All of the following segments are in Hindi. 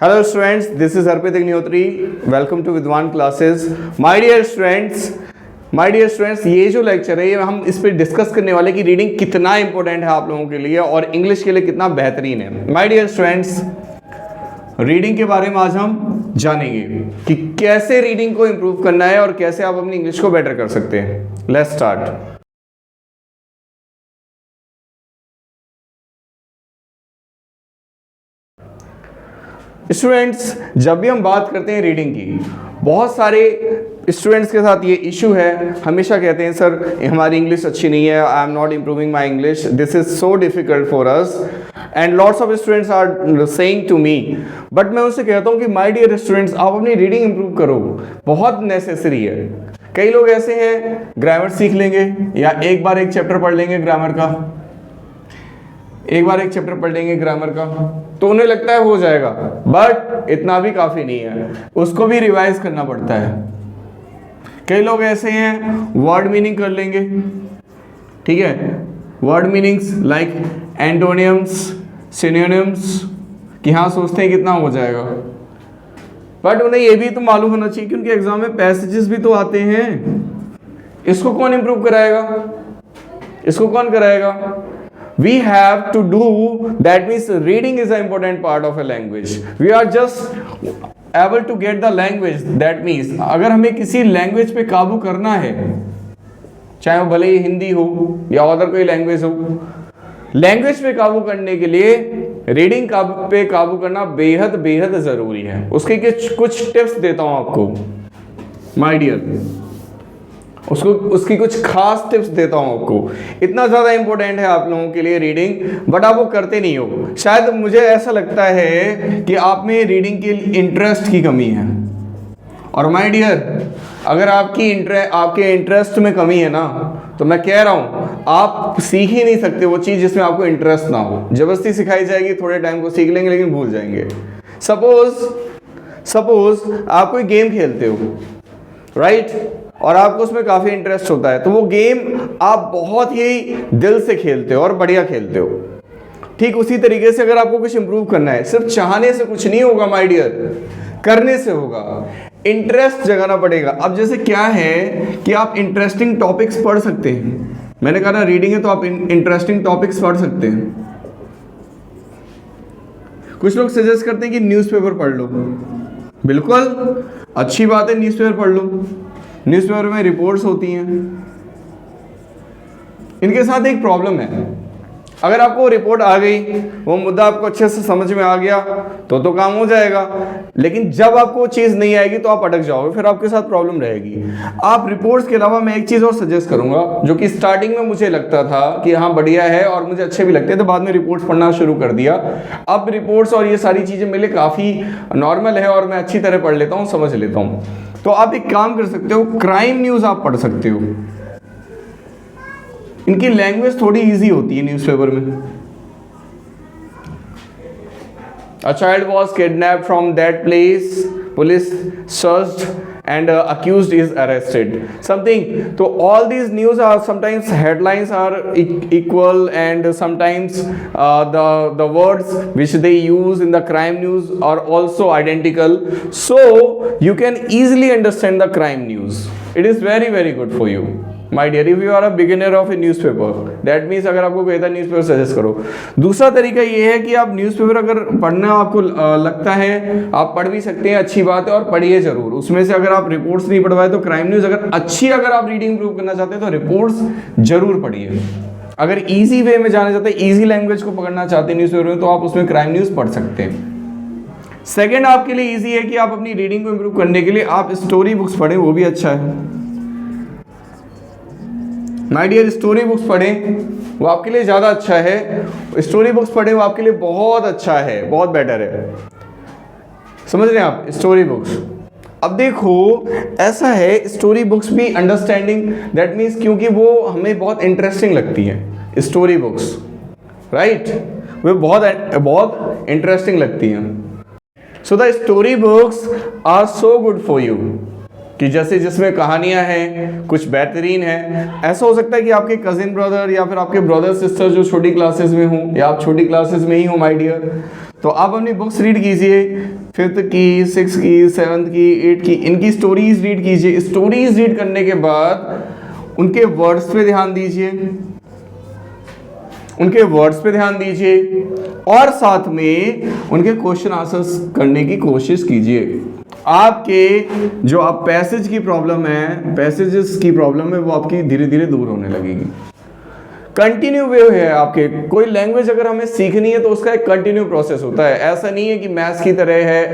Hello students, this is Arpit Agnihotri. Welcome to Vidwan classes. My dear students, ये जो लेक्चर है ये हम इस पर डिस्कस करने वाले कि रीडिंग कितना इंपॉर्टेंट है आप लोगों के लिए और इंग्लिश के लिए कितना बेहतरीन है। माय डियर स्टूडेंट्स, रीडिंग के बारे में आज हम जानेंगे कि कैसे रीडिंग को इंप्रूव करना है और कैसे आप अपनी इंग्लिश को बेटर कर सकते हैं। Let's start. स्टूडेंट्स, जब भी हम बात करते हैं रीडिंग की, बहुत सारे स्टूडेंट्स के साथ ये इशू है, हमेशा कहते हैं सर हमारी इंग्लिश अच्छी नहीं है, I am not improving my English, this is so difficult for us and lots of students are saying to me. But मैं उनसे कहता हूँ कि माय डियर स्टूडेंट्स, आप अपनी रीडिंग इंप्रूव करो, बहुत नेसेसरी है। कई लोग ऐसे हैं ग्रामर सीख लेंगे या एक बार एक चैप्टर पढ़ लेंगे ग्रामर का, तो उन्हें लगता है हो जाएगा, बट इतना भी काफी नहीं है, उसको भी रिवाइज करना पड़ता है। कई लोग ऐसे हैं वर्ड मीनिंग कर लेंगे, ठीक है, वर्ड मीनिंग्स लाइक एंटोनियम्स, सिनोनिम्स, कि हाँ सोचते हैं कितना हो जाएगा, बट उन्हें ये भी तो मालूम होना चाहिए कि उनके एग्जाम में पैसेजेस भी तो आते हैं। इसको कौन इंप्रूव कराएगा, इसको कौन कराएगा? We have to do, that means reading is an important part of a language. We are just able to get the language, that means अगर हमें किसी लैंग्वेज पे काबू करना है, चाहे वो भले ही हिंदी हो या अदर कोई लैंग्वेज हो, लैंग्वेज पे काबू करने के लिए रीडिंग पे काबू करना बेहद बेहद जरूरी है। उसके कुछ टिप्स देता हूं आपको माय डियर, उसकी कुछ खास टिप्स देता हूं आपको। इतना ज़्यादा इंपॉर्टेंट है आप लोगों के लिए रीडिंग, बट आप वो करते नहीं हो। शायद मुझे ऐसा लगता है कि आप में रीडिंग के इंटरेस्ट की कमी है। और माय डियर, अगर आपके इंटरेस्ट में कमी है ना, तो मैं कह रहा हूँ आप सीख ही नहीं सकते वो चीज़ जिसमें आपको इंटरेस्ट ना हो। जबरदस्ती सिखाई जाएगी, थोड़े टाइम को सीख लेंगे लेकिन भूल जाएंगे। सपोज आप कोई गेम खेलते हो, राइट, और आपको उसमें काफ़ी इंटरेस्ट होता है, तो वो गेम आप बहुत ही दिल से खेलते हो और बढ़िया खेलते हो। ठीक उसी तरीके से अगर आपको कुछ इंप्रूव करना है, सिर्फ चाहने से कुछ नहीं होगा माय डियर, करने से होगा, इंटरेस्ट जगाना पड़ेगा। अब जैसे क्या है कि आप इंटरेस्टिंग टॉपिक्स पढ़ सकते हैं, मैंने कहा ना रीडिंग है तो आप इंटरेस्टिंग टॉपिक्स पढ़ सकते हैं। कुछ लोग सजेस्ट करते हैं कि न्यूज़पेपर पढ़ लो, बिल्कुल अच्छी बात है, न्यूज़पेपर पढ़ लो। न्यूज़पेपर में रिपोर्ट्स होती हैं। इनके साथ एक प्रॉब्लम है, अगर आपको रिपोर्ट आ गई, वो मुद्दा आपको अच्छे से समझ में आ गया तो काम हो जाएगा, लेकिन जब आपको चीज़ नहीं आएगी तो आप अटक जाओगे, फिर आपके साथ प्रॉब्लम रहेगी। आप रिपोर्ट्स के अलावा मैं एक चीज़ और सजेस्ट करूंगा, जो कि स्टार्टिंग में मुझे लगता था कि हाँ बढ़िया है और मुझे अच्छे भी लगते हैं, तो बाद में रिपोर्ट्स पढ़ना शुरू कर दिया। अब रिपोर्ट्स और ये सारी चीज़ें मेरे लिए काफ़ी नॉर्मल है और मैं अच्छी तरह पढ़ लेता हूँ, समझ लेता हूँ। तो आप एक काम कर सकते हो, क्राइम न्यूज़ आप पढ़ सकते हो। इनकी लैंग्वेज थोड़ी इजी होती है न्यूज़पेपर में। A child was kidnapped from that place, police searched and accused is arrested. Something. So all these news are sometimes headlines are equal and sometimes the words which they use in the crime news are also identical. So you can easily understand the crime news. It is very very good for you. My dear, if you are a beginner of a newspaper, that means अगर आपको कहता है न्यूज़पेपर सजेस्ट करो। दूसरा तरीका ये है कि आप न्यूज़पेपर अगर पढ़ना आपको लगता है, आप पढ़ भी सकते हैं, अच्छी बात है, और पढ़िए जरूर। उसमें से अगर आप रिपोर्ट्स नहीं पढ़वाए तो क्राइम न्यूज़, अगर आप रीडिंग इंप्रूव करना चाहते हैं तो रिपोर्ट्स जरूर पढ़िए। अगर ईजी वे में जाना चाहते हैं, ईजी लैंग्वेज को पकड़ना चाहते हैं न्यूज़पेपर में, तो आप उसमें क्राइम न्यूज़ पढ़ सकते हैं। सेकेंड आपके लिए ईजी है कि आप अपनी रीडिंग को इंप्रूव करने के लिए आप स्टोरी बुक्स पढ़ें, वो भी अच्छा है। माय डियर, स्टोरी बुक्स पढ़ें, वो आपके लिए ज़्यादा अच्छा है। स्टोरी बुक्स पढ़ें, वो आपके लिए बहुत अच्छा है, बहुत बेटर है। समझ रहे हैं आप? Story books. अब देखो ऐसा है, स्टोरी बुक्स भी अंडरस्टैंडिंग, दैट मीन्स क्योंकि वो हमें बहुत इंटरेस्टिंग लगती है स्टोरी बुक्स, राइट, वे बहुत इंटरेस्टिंग लगती हैं। So the story books are so good for you, कि जैसे जिसमें कहानियां हैं, कुछ बेहतरीन है। ऐसा हो सकता है कि आपके कजिन ब्रदर या फिर आपके ब्रदर सिस्टर जो छोटी क्लासेस में हो, या आप छोटी क्लासेस में ही हो माय डियर, तो आप अपनी बुक्स रीड कीजिए, 5th की, 6th की, 7th की, 8th की, इनकी स्टोरीज रीड कीजिए। स्टोरीज रीड करने के बाद उनके वर्ड्स पे ध्यान दीजिए, उनके वर्ड्स पे ध्यान दीजिए और साथ में उनके क्वेश्चन आंसर्स करने की कोशिश कीजिए। आपके जो आप पैसेज की प्रॉब्लम है, पैसेजेस की प्रॉब्लम है, वो आपकी धीरे धीरे दूर होने लगेगी। कंटिन्यू वे है आपके, कोई लैंग्वेज अगर हमें सीखनी है तो उसका एक कंटिन्यू प्रोसेस होता है। ऐसा नहीं है कि मैथ्स की तरह है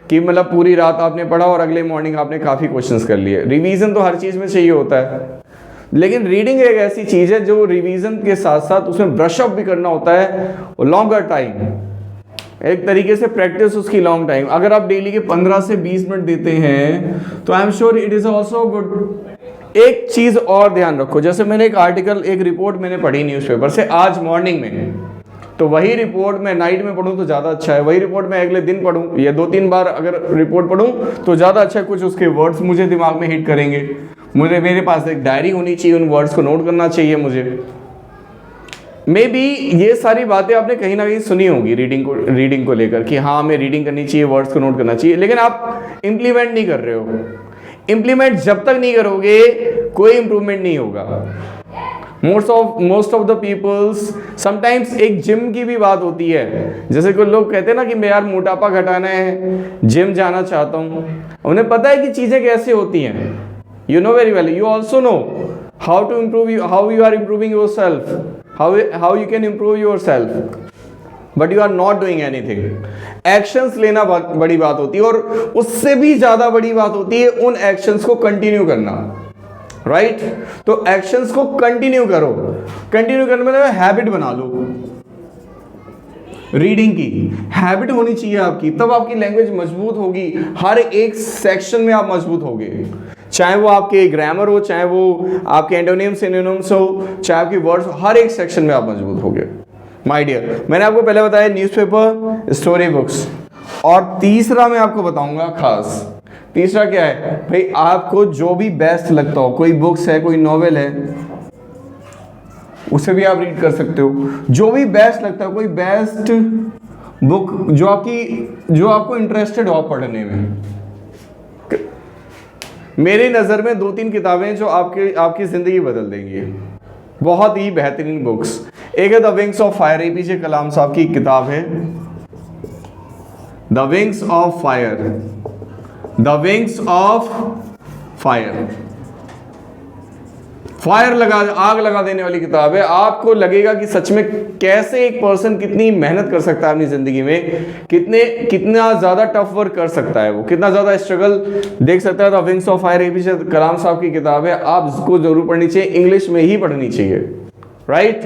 कि मतलब पूरी रात आपने पढ़ा और अगले मॉर्निंग आपने काफ़ी क्वेश्चंस कर लिए। रिवीजन तो हर चीज़ में चाहिए होता है, लेकिन रीडिंग एक ऐसी चीज़ है जो रिवीजन के साथ साथ उसमें ब्रश अप भी करना होता है लॉन्गर टाइम, एक तरीके से प्रैक्टिस उसकी लॉन्ग टाइम। अगर आप डेली के 15 से 20 मिनट देते हैं तो I am sure it is also good. एक चीज़ और ध्यान रखो, जैसे मैंने एक आर्टिकल, एक रिपोर्ट मैंने पढ़ी न्यूज़पेपर से आज मॉर्निंग में, तो वही रिपोर्ट मैं नाइट में पढूं तो ज़्यादा अच्छा है, वही रिपोर्ट मैं अगले दिन पढूं या 2-3 बार अगर रिपोर्ट पढूं तो ज़्यादा अच्छा है। कुछ उसके वर्ड्स मुझे दिमाग में हिट करेंगे, मेरे पास एक डायरी होनी चाहिए, उन वर्ड्स को नोट करना चाहिए मुझे। मे बी ये सारी बातें आपने कहीं ना कहीं सुनी होंगी रीडिंग को लेकर कि हाँ हमें रीडिंग करनी चाहिए, वर्ड्स को नोट करना चाहिए, लेकिन आप इम्प्लीमेंट नहीं कर रहे हो। इम्प्लीमेंट जब तक नहीं करोगे कोई इंप्रूवमेंट नहीं होगा। Most of the peoples, sometimes एक जिम की भी बात होती है, जैसे कुछ लोग कहते हैं ना कि मैं यार मोटापा घटाना है, जिम जाना चाहता हूँ। उन्हें पता है कि चीज़ें कैसे होती हैं, you know very well, you also know how to improve, how you are improving your self, how you can improve yourself, but you are not doing anything। Actions लेना बड़ी बात होती है और उससे भी ज़्यादा बड़ी बात होती है उन एक्शंस को कंटिन्यू करना, राइट? तो एक्शंस को कंटिन्यू करो, कंटिन्यू करने में हैबिट बना लो। रीडिंग की हैबिट होनी चाहिए आपकी, तब आपकी लैंग्वेज मजबूत होगी। हर एक सेक्शन में आप मजबूत होगे, चाहे वो आपके ग्रामर हो, चाहे वो आपके एंटोनिम्स सिनोनिम्स हो, चाहे आपके वर्ड्स, हर एक सेक्शन में आप मजबूत होगे। माय डियर, मैंने आपको पहले बताया न्यूज़पेपर, स्टोरी बुक्स, और तीसरा मैं आपको बताऊंगा खास। तीसरा क्या है भाई, आपको जो भी बेस्ट लगता हो, कोई बुक्स है, कोई नॉवेल है, उसे भी आप रीड कर सकते हो। जो भी बेस्ट लगता है, कोई बेस्ट बुक जो आपको इंटरेस्टेड हो पढ़ने में। मेरी नज़र में 2-3 किताबें जो आपकी ज़िंदगी बदल देंगी, बहुत ही बेहतरीन बुक्स। एक है the wings of fire, APJ कलाम साहब की किताब है, the wings of fire, the wings of fire. आग लगा देने वाली किताब है। आपको लगेगा कि सच में कैसे एक पर्सन कितनी मेहनत कर सकता है अपनी ज़िंदगी में, कितना ज़्यादा टफ वर्क कर सकता है, वो कितना ज़्यादा स्ट्रगल देख सकता है। The wings of fire APJ कलाम साहब की किताब है, आप इसको जरूर पढ़नी चाहिए, इंग्लिश में ही पढ़नी चाहिए, राइट?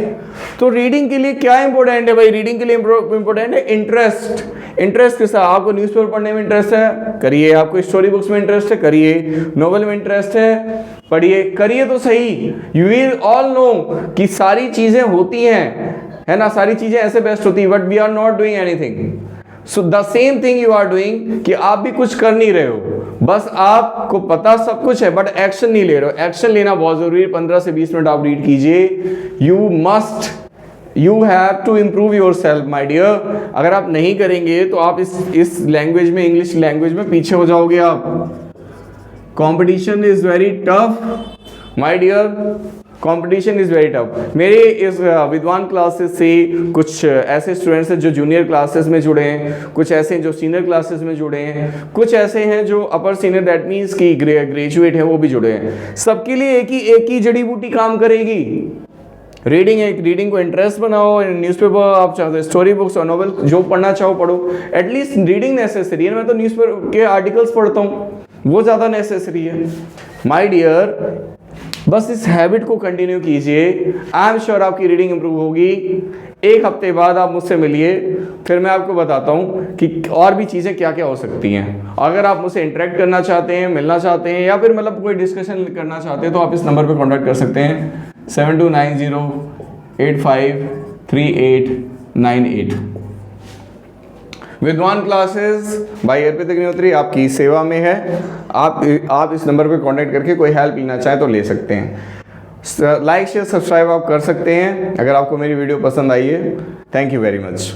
तो रीडिंग के लिए क्या इंपॉर्टेंट है भाई? रीडिंग के लिए इंपॉर्टेंट है इंटरेस्ट। इंटरेस्ट के साथ आपको न्यूज़पेपर पढ़ने में इंटरेस्ट है, करिए। आपको स्टोरी बुक्स में इंटरेस्ट है, करिए। नोवेल में इंटरेस्ट है, पढ़िए, करिए तो सही। यू विल ऑल नो कि सारी चीज़ें होती हैं, है ना, सारी चीज़ें ऐसे बेस्ट होती हैं, but we are not doing anything. So the same thing you are doing, कि आप भी कुछ कर नहीं रहे हो, बस आपको पता सब कुछ है बट एक्शन नहीं ले रहे हो। एक्शन लेना बहुत जरूरी है। 15 से 20 मिनट आप रीड कीजिए। You have to improve your self my dear. अगर आप नहीं करेंगे तो आप इस लैंग्वेज में, इंग्लिश लैंग्वेज में पीछे हो जाओगे आप। Competition is very tough my dear, competition is very tough. मेरे इस विद्वान क्लासेस से कुछ ऐसे स्टूडेंट्स हैं जो जूनियर क्लासेस में जुड़े हैं, कुछ ऐसे हैं जो सीनियर क्लासेस में जुड़े हैं, कुछ ऐसे हैं जो अपर सीनियर दैट मीन्स की ग्रेजुएट हैं, वो भी जुड़े हैं। सबके लिए एक ही जड़ी बूटी काम करेगी। रीडिंग को इंटरेस्ट बनाओ। न्यूज़पेपर आप चाहते स्टोरी बुक्स और नॉवेल जो पढ़ना चाहो पढ़ो, एटलीस्ट रीडिंग नेसेसरी है। मैं तो न्यूज़पेपर के आर्टिकल्स पढ़ता हूँ, वो ज़्यादा नेसेसरी है। माय डियर, बस इस हैबिट को कंटिन्यू कीजिए, आई एम श्योर आपकी रीडिंग इंप्रूव होगी। एक हफ्ते बाद आप मुझसे मिलिए, फिर मैं आपको बताता हूँ कि और भी चीज़ें क्या क्या हो सकती हैं। अगर आप मुझसे इंटरेक्ट करना चाहते हैं, मिलना चाहते हैं, या फिर मतलब कोई डिस्कशन करना चाहते हैं, तो आप इस नंबर पर कॉन्टैक्ट कर सकते हैं 7290853898। विद्वान क्लासेस बाय अर्पित अग्निहोत्री आपकी सेवा में है। आप इस नंबर पे कांटेक्ट करके कोई हेल्प लेना चाहे तो ले सकते हैं। लाइक शेयर सब्सक्राइब आप कर सकते हैं अगर आपको मेरी वीडियो पसंद आई है। Thank you very much.